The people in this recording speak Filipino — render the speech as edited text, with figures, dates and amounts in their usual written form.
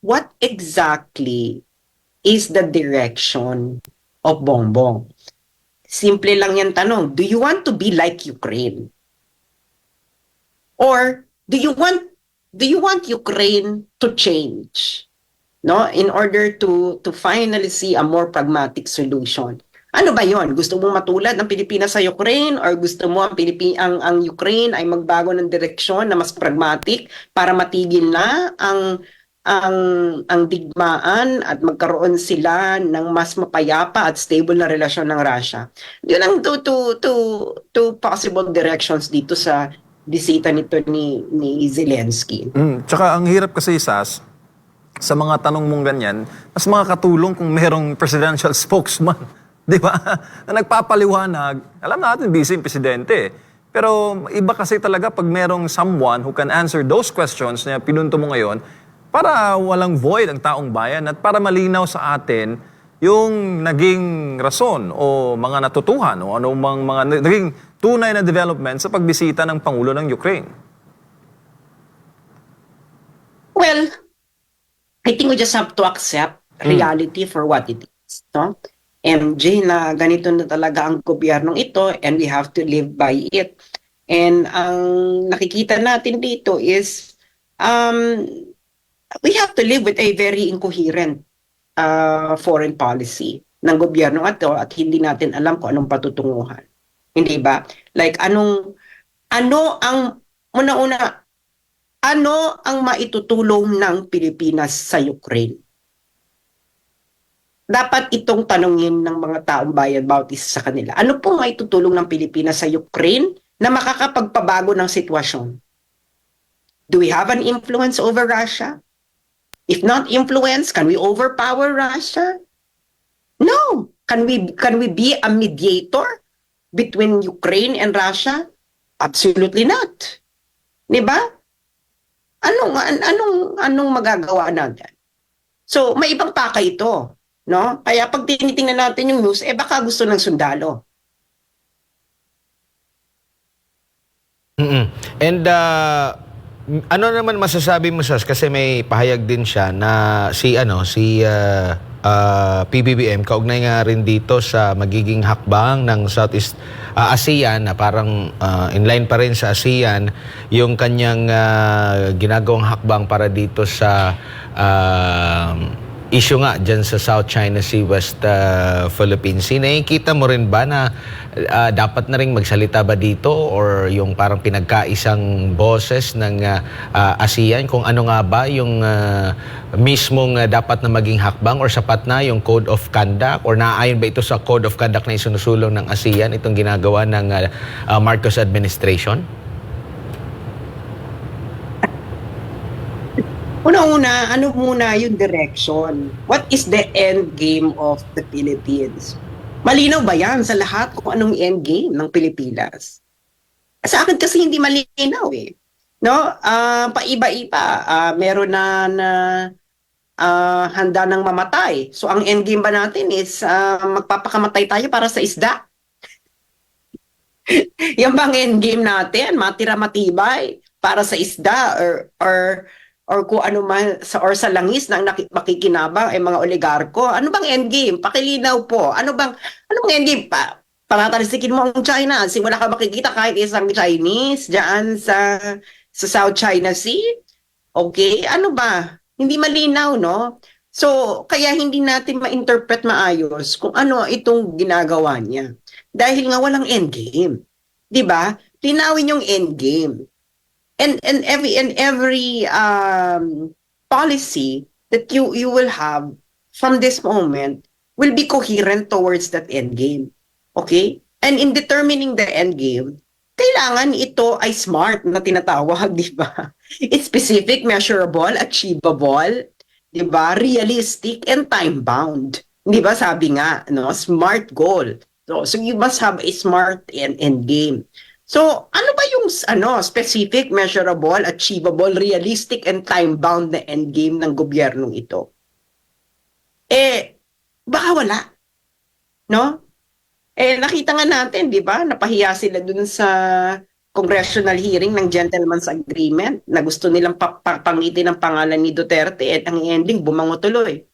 what exactly is the direction of Bongbong? Simple lang yan tanong. Do you want to be like Ukraine? Or do you want Ukraine to change? No, in order to finally see a more pragmatic solution. Ano ba 'yon? Gusto mong matulad ng Pilipinas sa Ukraine or gusto mo ang Ukraine ay magbago ng direksyon na mas pragmatic para matigil na ang ang digmaan at magkaroon sila ng mas mapayapa at stable na relasyon ng Russia. Yun ang two possible directions dito sa bisita nito ni Zelensky. Tsaka ang hirap kasi, sa mga tanong mong ganyan, mas makakatulong kung merong presidential spokesman. Di ba? Na nagpapaliwanag. Alam natin, busy yung presidente. Pero iba kasi talaga pag merong someone who can answer those questions na pinunto mo ngayon para walang void ang taong bayan at para malinaw sa atin yung naging rason o mga natutuhan o anumang mga naging tunay na development sa pagbisita ng Pangulo ng Ukraine. Well, I think we just have to accept reality for what it is. No? MJ, na ganito na talaga ang gobyernong ito and we have to live by it. And ang nakikita natin dito is we have to live with a very incoherent foreign policy ng gobyerno ito at hindi natin alam kung anong patutunguhan. Hindi ba? Like ano ang maitutulong ng Pilipinas sa Ukraine? Dapat itong tanungin ng mga taong bayan bawat isa sa kanila. Ano po maitutulong ng Pilipinas sa Ukraine na makakapagpabago ng sitwasyon? Do we have an influence over Russia? If not influence, can we overpower Russia? No. Can we be a mediator between Ukraine and Russia? Absolutely not. 'Di ba? Anong magagawa natin? So, may ibang pakay ito, no? Kaya pag tinitingnan natin yung news, baka gusto ng sundalo. And ano naman masasabi mo, Sas, kasi may pahayag din siya na si PBBM kaugnay nga rin dito sa magiging hakbang ng Southeast ASEAN na parang inline pa rin sa ASEAN yung kanyang ginagawang hakbang para dito sa issue nga dyan sa South China Sea, West Philippines. Nakikita mo rin ba na dapat na rin magsalita ba dito or yung parang pinagkaisang boses ng ASEAN kung ano nga ba yung mismong dapat na maging hakbang or sapat na yung Code of Conduct or naaayon ba ito sa Code of Conduct na isinusulong ng ASEAN itong ginagawa ng Marcos administration? Una-una, ano muna yung direction? What is the end game of the Philippines? Malinaw ba yan sa lahat kung anong end game ng Pilipinas? Sa akin kasi hindi malinaw eh. No? Paiba-iba. Meron na handa ng mamatay. So ang end game ba natin is magpapakamatay tayo para sa isda? Yan bang end game natin? Matira matibay para sa isda or kung ano man sa langis ng makikinabang ay mga oligarko. Ano bang endgame? Pakilinaw po. Anong endgame pa? Patatalisikin mo ang China. Wala ka makikita kahit isang Chinese diyan sa South China Sea. Okay? Ano ba? Hindi malinaw, no? So, kaya hindi natin ma-interpret maayos kung ano itong ginagawa niya. Dahil nga walang endgame. 'Di ba? Linawin yung endgame. And every policy that you will have from this moment will be coherent towards that end game. Okay? And in determining the end game, kailangan ito ay smart na tinatawag, di ba? It's specific, measurable, achievable, di ba? Realistic and time-bound. Di ba sabi nga, no? Smart goal. So you must have a smart end game. So, ano ba yung specific, measurable, achievable, realistic, and time-bound na endgame ng gobyernong ito? Baka wala. No? Nakita nga natin, di ba? Napahiya sila dun sa congressional hearing ng gentleman's agreement na gusto nilang papangitin ang pangalan ni Duterte at ang ending bumango tuloy.